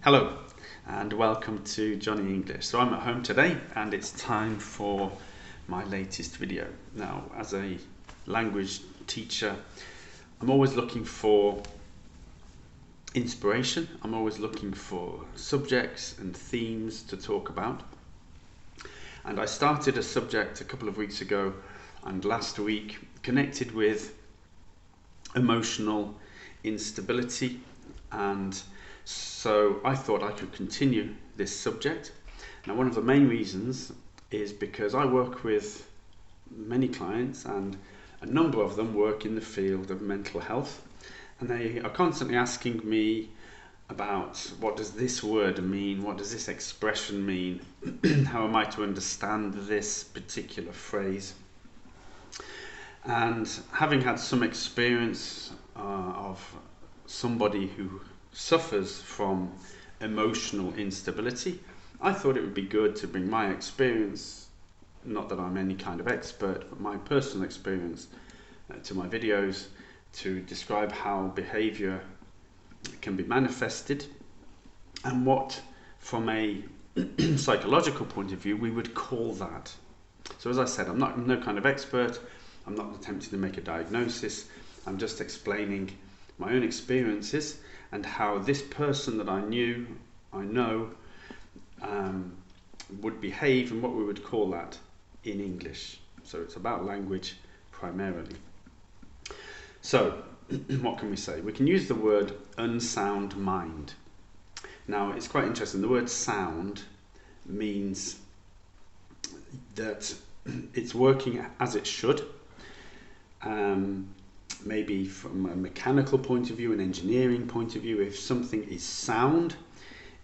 Hello and welcome to Johnny English. So I'm at home today and it's time for my latest video. Now, as a language teacher, I'm always looking for inspiration. I'm always looking for subjects and themes to talk about. And I started a subject a couple of weeks ago and last week connected with emotional instability, and so I thought I could continue this subject. Now, one of the main reasons is because I work with many clients and a number of them work in the field of mental health, and they are constantly asking me about what does this word mean, what does this expression mean, how am I to understand this particular phrase. And having had some experience of somebody who suffers from emotional instability, I thought it would be good to bring my experience, not that I'm any kind of expert, but my personal experience to my videos to describe how behaviour can be manifested and what, from a psychological point of view, we would call that. So as I said, I'm no kind of expert. I'm not attempting to make a diagnosis. I'm just explaining my own experiences and how this person that I know would behave and what we would call that in English. So it's about language primarily. So what can we say? We can use the word unsound mind. Now, it's quite interesting. The word sound means that it's working as it should. Maybe from a mechanical point of view, an engineering point of view, if something is sound,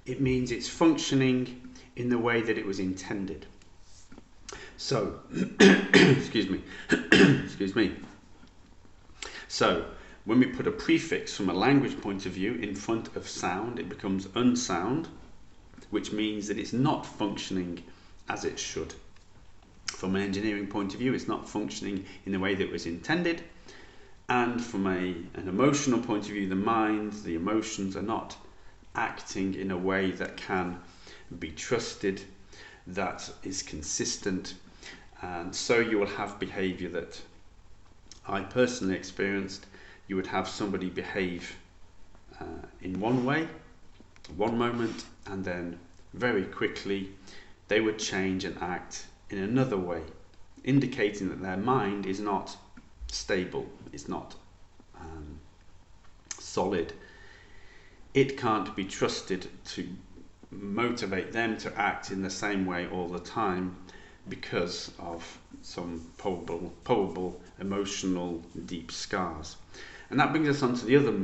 it means it's functioning in the way that it was intended. So, excuse me. So, when we put a prefix from a language point of view in front of sound, it becomes unsound, which means that it's not functioning as it should. From an engineering point of view, it's not functioning in the way that it was intended. And from an emotional point of view, the mind, the emotions are not acting in a way that can be trusted, that is consistent. And so you will have behaviour that I personally experienced. You would have somebody behave in one way, one moment, and then very quickly they would change and act in another way, indicating that their mind is not stable, it's not solid. It can't be trusted to motivate them to act in the same way all the time because of some probable emotional deep scars. And that brings us on to the other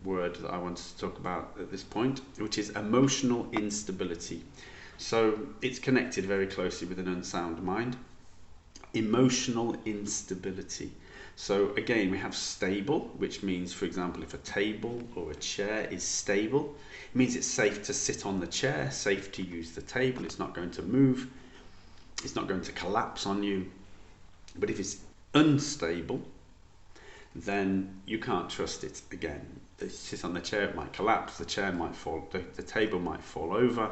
word that I wanted to talk about at this point, which is emotional instability. So it's connected very closely with an unsound mind. Emotional instability. So again, we have stable, which means, for example, if a table or a chair is stable, it means it's safe to sit on the chair, safe to use the table, it's not going to move, it's not going to collapse on you. But if it's unstable, then you can't trust it again. If you sit on the chair, it might collapse, the chair might fall, the table might fall over.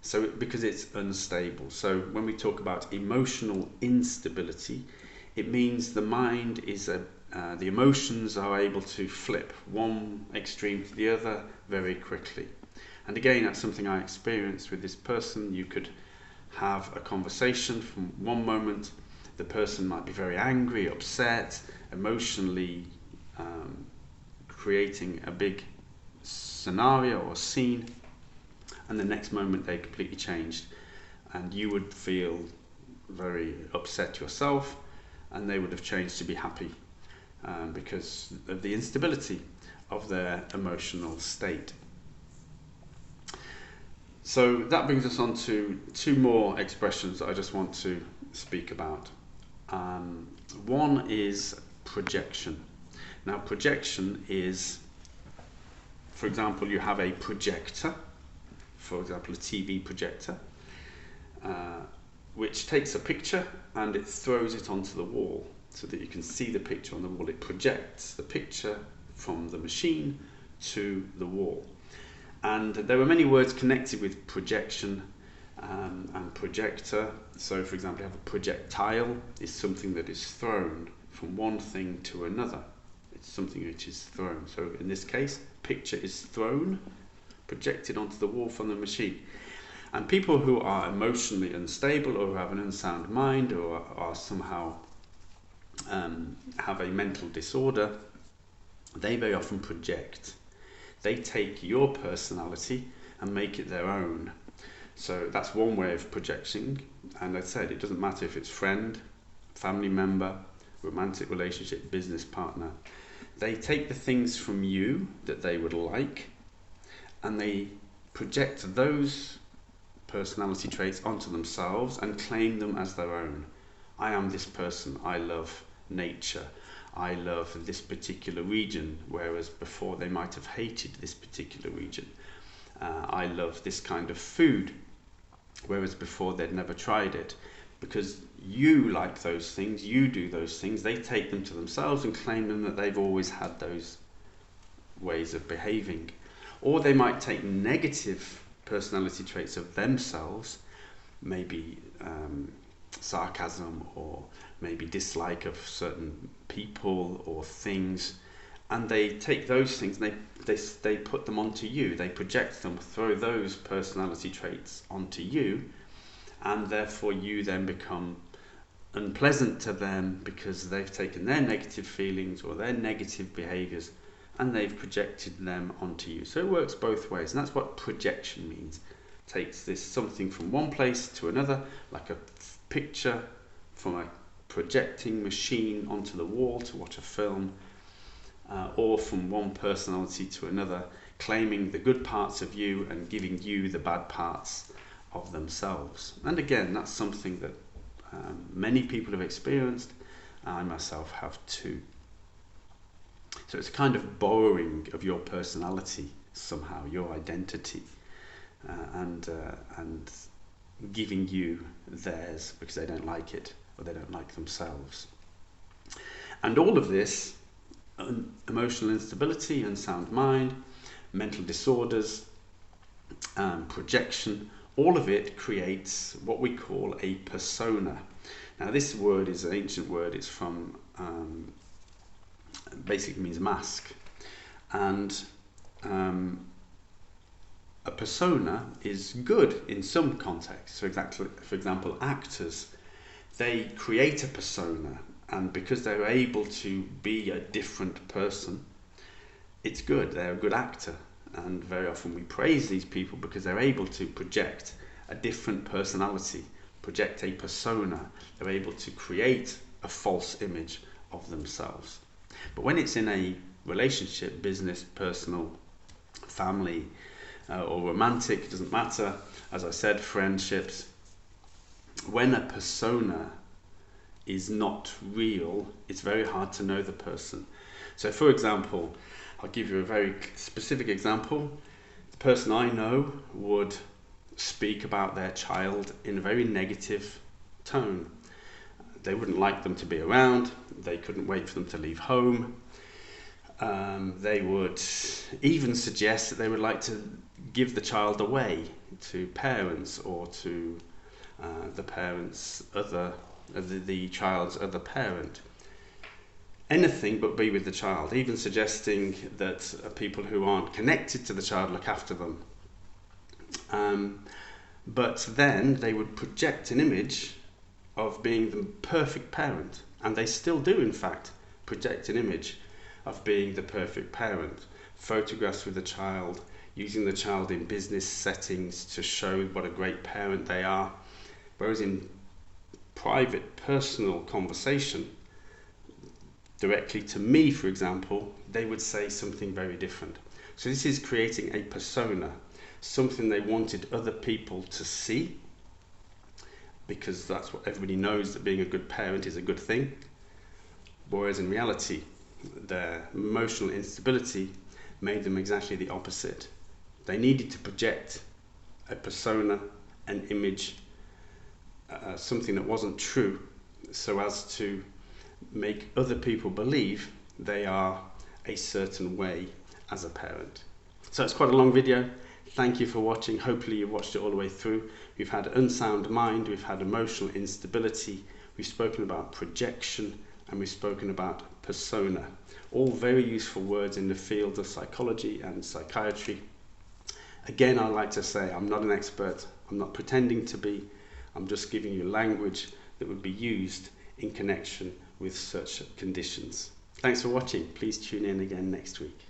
So because it's unstable. So when we talk about emotional instability, it means the mind is the emotions are able to flip one extreme to the other very quickly. And again, that's something I experienced with this person. You could have a conversation from one moment, the person might be very angry, upset, emotionally creating a big scenario or scene, and the next moment they completely changed, and you would feel very upset yourself, and they would have changed to be happy because of the instability of their emotional state. So that brings us on to two more expressions that I just want to speak about. One is projection. Now, projection is, for example, you have a projector, for example, a TV projector, which takes a picture and it throws it onto the wall so that you can see the picture on the wall. It projects the picture from the machine to the wall. And there were many words connected with projection and projector. So for example, you have a projectile is something that is thrown from one thing to another. It's something which is thrown. So in this case, picture is thrown, projected onto the wall from the machine. And people who are emotionally unstable or who have an unsound mind or are somehow have a mental disorder, they very often project. They take your personality and make it their own. So that's one way of projecting. And I said, it doesn't matter if it's friend, family member, romantic relationship, business partner. They take the things from you that they would like and they project those personality traits onto themselves and claim them as their own. I am this person. I love nature. I love this particular region, whereas before they might have hated this particular region. I love this kind of food, whereas before they'd never tried it. Because you like those things, you do those things, they take them to themselves and claim them that they've always had those ways of behaving. Or they might take negative personality traits of themselves, maybe sarcasm or maybe dislike of certain people or things, and they take those things and they put them onto you. They project them, throw those personality traits onto you, and therefore you then become unpleasant to them because they've taken their negative feelings or their negative behaviors and they've projected them onto you. So it works both ways, and that's what projection means. Takes this something from one place to another, like a picture from a projecting machine onto the wall to watch a film, or from one personality to another, claiming the good parts of you and giving you the bad parts of themselves. And again, that's something that many people have experienced. I myself have too. So it's a kind of borrowing of your personality somehow, your identity, and giving you theirs because they don't like it or they don't like themselves. And all of this, emotional instability, unsound mind, mental disorders, projection, all of it creates what we call a persona. Now this word is an ancient word. It's from basically means mask, and a persona is good in some contexts. So for example, actors, they create a persona, and because they're able to be a different person, it's good. They're a good actor, and very often we praise these people because they're able to project a different personality, project a persona. They're able to create a false image of themselves. But when it's in a relationship, business, personal, family, or romantic, it doesn't matter, as I said, friendships, when a persona is not real, it's very hard to know the person. So for example, I'll give you a very specific example. The person I know would speak about their child in a very negative tone. They wouldn't like them to be around. They couldn't wait for them to leave home. They would even suggest that they would like to give the child away to parents or to the parents' the child's other parent. Anything but be with the child, even suggesting that people who aren't connected to the child look after them. But then they would project an image of being the perfect parent, and they still do in fact project an image of being the perfect parent. Photographs with the child, using the child in business settings to show what a great parent they are, whereas in private, personal conversation, directly to me, for example, they would say something very different. So this is creating a persona, something they wanted other people to see, because that's what everybody knows, that being a good parent is a good thing. Whereas in reality, their emotional instability made them exactly the opposite. They needed to project a persona, an image, something that wasn't true, so as to make other people believe they are a certain way as a parent. So it's quite a long video. Thank you for watching. Hopefully you watched it all the way through. We've had unsound mind, we've had emotional instability, we've spoken about projection, and we've spoken about persona. All very useful words in the field of psychology and psychiatry. Again, I'd like to say I'm not an expert, I'm not pretending to be, I'm just giving you language that would be used in connection with such conditions. Thanks for watching. Please tune in again next week.